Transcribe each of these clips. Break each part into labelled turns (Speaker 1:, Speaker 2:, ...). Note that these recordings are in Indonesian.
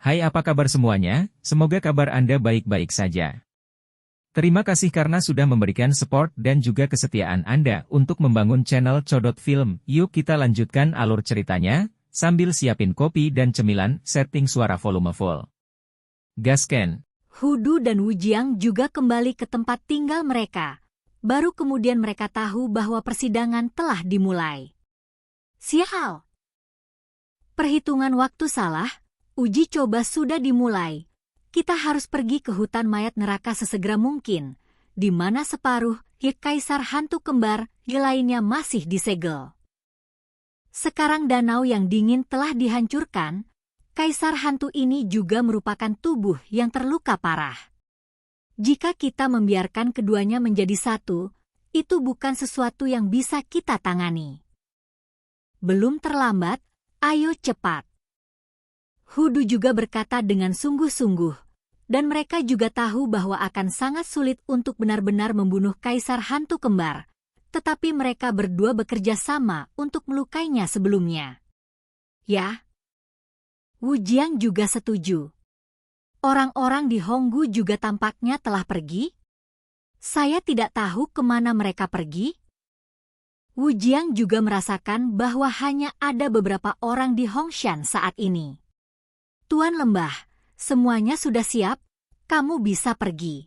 Speaker 1: Hai, apa kabar semuanya? Semoga kabar Anda baik-baik saja. Terima kasih karena sudah memberikan support dan juga kesetiaan Anda untuk membangun channel Codot Film. Yuk kita lanjutkan alur ceritanya, sambil siapin kopi dan cemilan, setting suara volume full. Gasken.
Speaker 2: Hudu dan Wujiang juga kembali ke tempat tinggal mereka. Baru kemudian mereka tahu bahwa persidangan telah dimulai. Sial! Perhitungan waktu salah, uji coba sudah dimulai. Kita harus pergi ke hutan mayat neraka sesegera mungkin, di mana separuh kaisar hantu kembar yang lainnya masih disegel. Sekarang danau yang dingin telah dihancurkan, kaisar hantu ini juga merupakan tubuh yang terluka parah. Jika kita membiarkan keduanya menjadi satu, itu bukan sesuatu yang bisa kita tangani. Belum terlambat, ayo cepat. Hudu juga berkata dengan sungguh-sungguh. Dan mereka juga tahu bahwa akan sangat sulit untuk benar-benar membunuh kaisar hantu kembar. Tetapi mereka berdua bekerja sama untuk melukainya sebelumnya. Ya. Wujiang juga setuju. Orang-orang di Honggu juga tampaknya telah pergi. Saya tidak tahu kemana mereka pergi. Wujiang juga merasakan bahwa hanya ada beberapa orang di Hongshan saat ini. Tuan Lembah, semuanya sudah siap, kamu bisa pergi.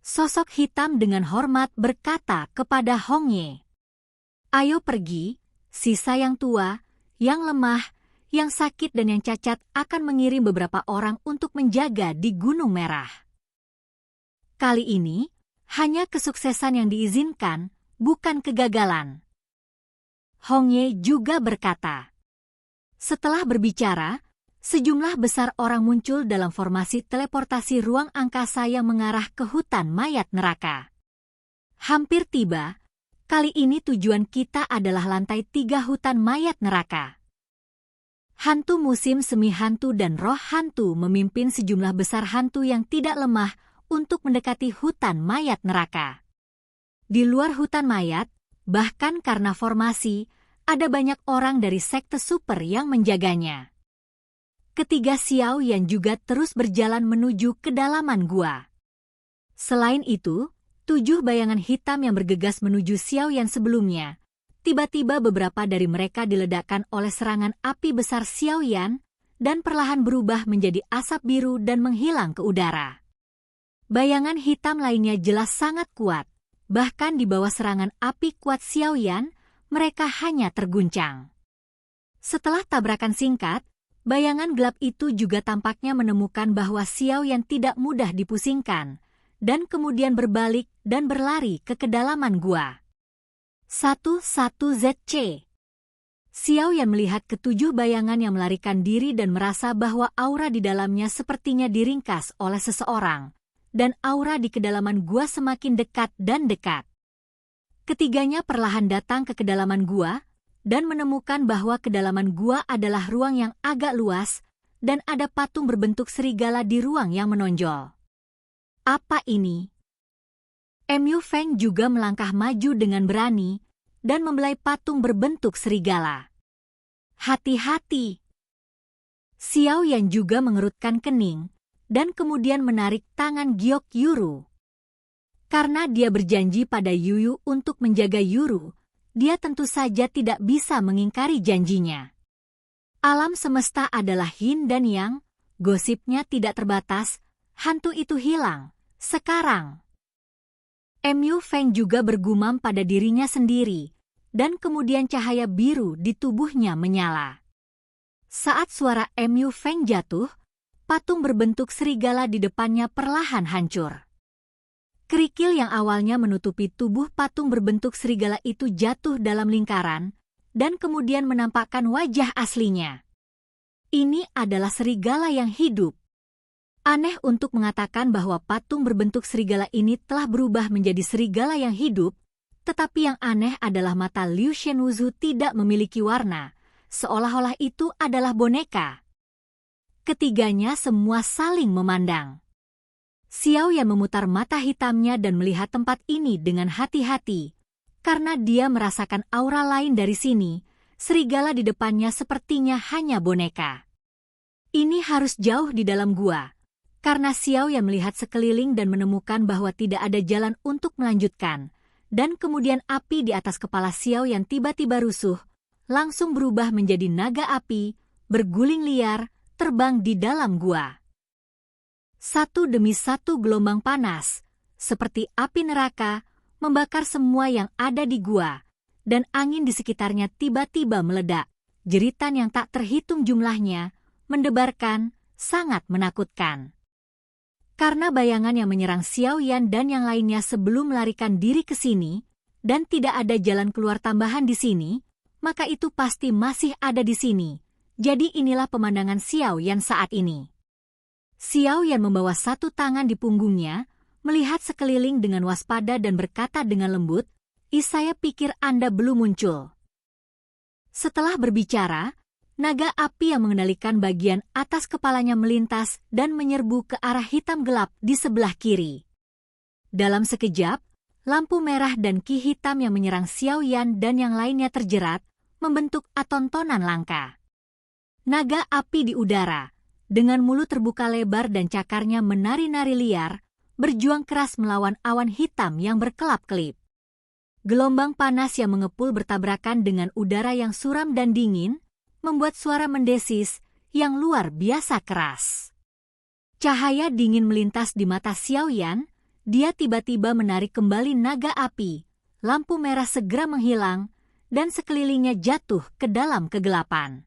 Speaker 2: Sosok hitam dengan hormat berkata kepada Hong Ye. Ayo pergi, sisa yang tua, yang lemah, yang sakit dan yang cacat akan mengirim beberapa orang untuk menjaga di Gunung Merah. Kali ini, hanya kesuksesan yang diizinkan, bukan kegagalan. Hong Ye juga berkata. Setelah berbicara, sejumlah besar orang muncul dalam formasi teleportasi ruang angkasa yang mengarah ke hutan mayat neraka. Hampir tiba, kali ini tujuan kita adalah lantai 3 hutan mayat neraka. Hantu musim semi hantu dan roh hantu memimpin sejumlah besar hantu yang tidak lemah untuk mendekati hutan mayat neraka. Di luar hutan mayat, bahkan karena formasi, ada banyak orang dari sekte super yang menjaganya. Ketiga Xiao Yan juga terus berjalan menuju kedalaman gua. Selain itu, 7 bayangan hitam yang bergegas menuju Xiao Yan sebelumnya. Tiba-tiba beberapa dari mereka diledakkan oleh serangan api besar Xiao Yan dan perlahan berubah menjadi asap biru dan menghilang ke udara. Bayangan hitam lainnya jelas sangat kuat. Bahkan di bawah serangan api kuat Xiao Yan, mereka hanya terguncang. Setelah tabrakan singkat, bayangan gelap itu juga tampaknya menemukan bahwa Xiao Yan tidak mudah dipusingkan, dan kemudian berbalik dan berlari ke kedalaman gua. 11ZC. Xiao Yan melihat ketujuh bayangan yang melarikan diri dan merasa bahwa aura di dalamnya sepertinya diringkas oleh seseorang, dan aura di kedalaman gua semakin dekat dan dekat. Ketiganya perlahan datang ke kedalaman gua, dan menemukan bahwa kedalaman gua adalah ruang yang agak luas, dan ada patung berbentuk serigala di ruang yang menonjol. Apa ini? Mu Feng juga melangkah maju dengan berani, dan membelai patung berbentuk serigala. Hati-hati! Xiao Yan juga mengerutkan kening, dan kemudian menarik tangan Giok Yuru. Karena dia berjanji pada Yuyu untuk menjaga Yuru, dia tentu saja tidak bisa mengingkari janjinya. Alam semesta adalah yin dan yang, gosipnya tidak terbatas, hantu itu hilang, sekarang. Mu Feng juga bergumam pada dirinya sendiri, dan kemudian cahaya biru di tubuhnya menyala. Saat suara Mu Feng jatuh, patung berbentuk serigala di depannya perlahan hancur. Kerikil yang awalnya menutupi tubuh patung berbentuk serigala itu jatuh dalam lingkaran, dan kemudian menampakkan wajah aslinya. Ini adalah serigala yang hidup. Aneh untuk mengatakan bahwa patung berbentuk serigala ini telah berubah menjadi serigala yang hidup, tetapi yang aneh adalah mata Liu Shenwuzu tidak memiliki warna, seolah-olah itu adalah boneka. Ketiganya semua saling memandang. Xiao Yan memutar mata hitamnya dan melihat tempat ini dengan hati-hati, karena dia merasakan aura lain dari sini. Serigala di depannya sepertinya hanya boneka. Ini harus jauh di dalam gua. Karena Xiao Yan melihat sekeliling dan menemukan bahwa tidak ada jalan untuk melanjutkan. Dan kemudian api di atas kepala Xiao Yan tiba-tiba rusuh, langsung berubah menjadi naga api, berguling liar, terbang di dalam gua. Satu demi satu gelombang panas, seperti api neraka, membakar semua yang ada di gua, dan angin di sekitarnya tiba-tiba meledak. Jeritan yang tak terhitung jumlahnya, mendebarkan, sangat menakutkan. Karena bayangan yang menyerang Xiao Yan dan yang lainnya sebelum melarikan diri ke sini, dan tidak ada jalan keluar tambahan di sini, maka itu pasti masih ada di sini. Jadi inilah pemandangan Xiao Yan saat ini. Xiao Yan membawa satu tangan di punggungnya, melihat sekeliling dengan waspada dan berkata dengan lembut, "Saya pikir Anda belum muncul." Setelah berbicara, naga api yang mengendalikan bagian atas kepalanya melintas dan menyerbu ke arah hitam gelap di sebelah kiri. Dalam sekejap, lampu merah dan ki hitam yang menyerang Xiao Yan dan yang lainnya terjerat, membentuk atontonan langka. Naga api di udara, dengan mulut terbuka lebar dan cakarnya menari-nari liar, berjuang keras melawan awan hitam yang berkelap-kelip. Gelombang panas yang mengepul bertabrakan dengan udara yang suram dan dingin, membuat suara mendesis yang luar biasa keras. Cahaya dingin melintas di mata Xiao Yan, dia tiba-tiba menarik kembali naga api, lampu merah segera menghilang, dan sekelilingnya jatuh ke dalam kegelapan.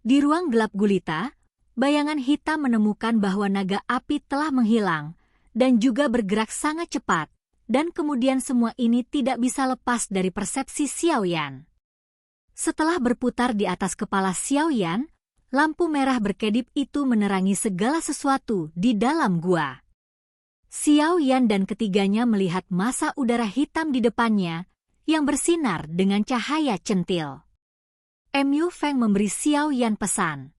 Speaker 2: Di ruang gelap gulita, bayangan hitam menemukan bahwa naga api telah menghilang, dan juga bergerak sangat cepat, dan kemudian semua ini tidak bisa lepas dari persepsi Xiao Yan. Setelah berputar di atas kepala Xiao Yan, lampu merah berkedip itu menerangi segala sesuatu di dalam gua. Xiao Yan dan ketiganya melihat massa udara hitam di depannya, yang bersinar dengan cahaya centil. Mu Feng memberi Xiao Yan pesan.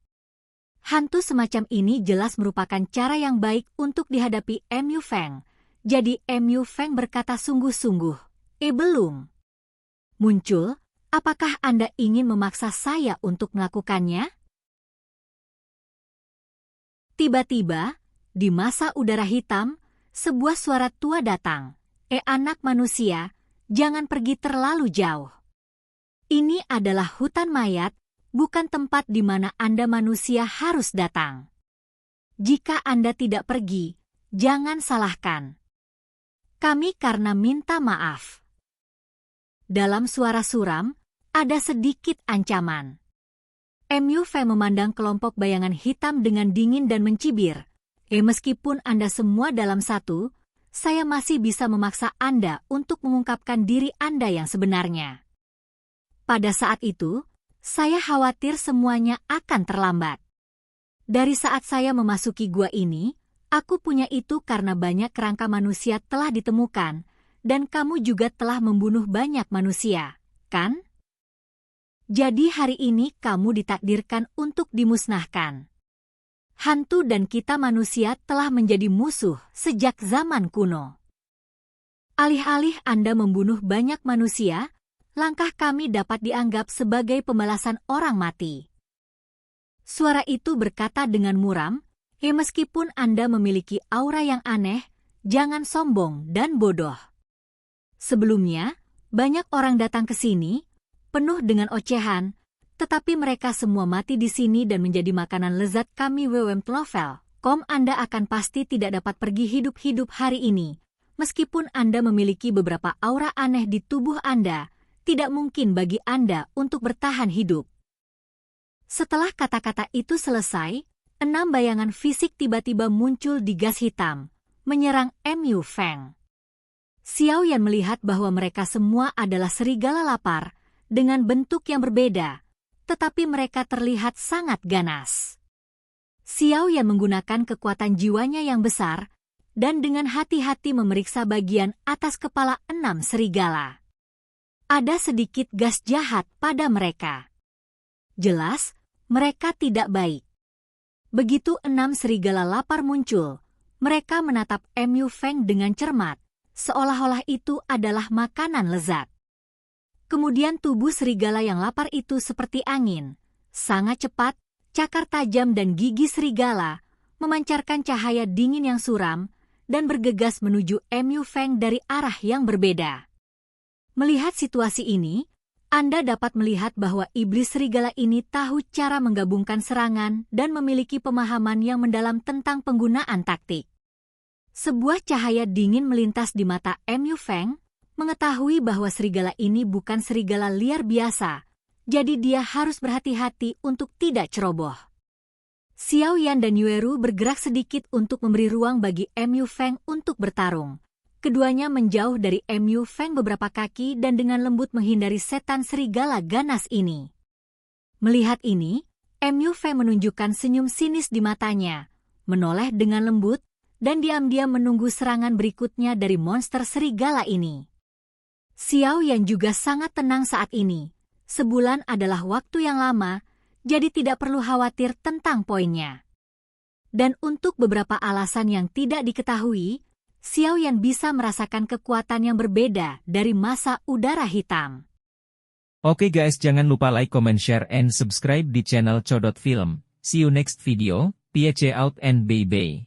Speaker 2: Hantu semacam ini jelas merupakan cara yang baik untuk dihadapi Mu Feng. Jadi Mu Feng berkata sungguh-sungguh, belum muncul, apakah Anda ingin memaksa saya untuk melakukannya? Tiba-tiba, di massa udara hitam, sebuah suara tua datang. Anak manusia, jangan pergi terlalu jauh. Ini adalah hutan mayat, bukan tempat di mana Anda manusia harus datang. Jika Anda tidak pergi, jangan salahkan kami karena minta maaf. Dalam suara suram, ada sedikit ancaman. Mu Feng memandang kelompok bayangan hitam dengan dingin dan mencibir. Meskipun Anda semua dalam satu, saya masih bisa memaksa Anda untuk mengungkapkan diri Anda yang sebenarnya. Pada saat itu, saya khawatir semuanya akan terlambat. Dari saat saya memasuki gua ini, aku punya itu karena banyak kerangka manusia telah ditemukan, dan kamu juga telah membunuh banyak manusia, kan? Jadi hari ini kamu ditakdirkan untuk dimusnahkan. Hantu dan kita manusia telah menjadi musuh sejak zaman kuno. Alih-alih Anda membunuh banyak manusia, langkah kami dapat dianggap sebagai pembalasan orang mati. Suara itu berkata dengan muram, meskipun Anda memiliki aura yang aneh, jangan sombong dan bodoh. Sebelumnya, banyak orang datang ke sini, penuh dengan ocehan, tetapi mereka semua mati di sini dan menjadi makanan lezat kami www.novel. Anda akan pasti tidak dapat pergi hidup-hidup hari ini. Meskipun Anda memiliki beberapa aura aneh di tubuh Anda, tidak mungkin bagi Anda untuk bertahan hidup. Setelah kata-kata itu selesai, 6 bayangan fisik tiba-tiba muncul di gas hitam, menyerang Mu Feng. Xiao Yan melihat bahwa mereka semua adalah serigala lapar, dengan bentuk yang berbeda, tetapi mereka terlihat sangat ganas. Xiao Yan menggunakan kekuatan jiwanya yang besar, dan dengan hati-hati memeriksa bagian atas kepala 6 serigala. Ada sedikit gas jahat pada mereka. Jelas, mereka tidak baik. Begitu 6 serigala lapar muncul, mereka menatap Mu Feng dengan cermat, seolah-olah itu adalah makanan lezat. Kemudian tubuh serigala yang lapar itu seperti angin, sangat cepat, cakar tajam dan gigi serigala memancarkan cahaya dingin yang suram dan bergegas menuju Mu Feng dari arah yang berbeda. Melihat situasi ini, Anda dapat melihat bahwa iblis serigala ini tahu cara menggabungkan serangan dan memiliki pemahaman yang mendalam tentang penggunaan taktik. Sebuah cahaya dingin melintas di mata Mu Feng, mengetahui bahwa serigala ini bukan serigala liar biasa, jadi dia harus berhati-hati untuk tidak ceroboh. Xiao Yan dan Yueru bergerak sedikit untuk memberi ruang bagi Mu Feng untuk bertarung. Keduanya menjauh dari Mu Feng beberapa kaki dan dengan lembut menghindari setan serigala ganas ini. Melihat ini, Mu Feng menunjukkan senyum sinis di matanya, menoleh dengan lembut, dan diam-diam menunggu serangan berikutnya dari monster serigala ini. Xiao Yan juga sangat tenang saat ini. Sebulan adalah waktu yang lama, jadi tidak perlu khawatir tentang poinnya. Dan untuk beberapa alasan yang tidak diketahui, Xiao Yan bisa merasakan kekuatan yang berbeda dari masa udara hitam.
Speaker 1: Oke guys, jangan lupa like, comment, share, and subscribe di channel Codot Film. See you next video, peace out and bye-bye.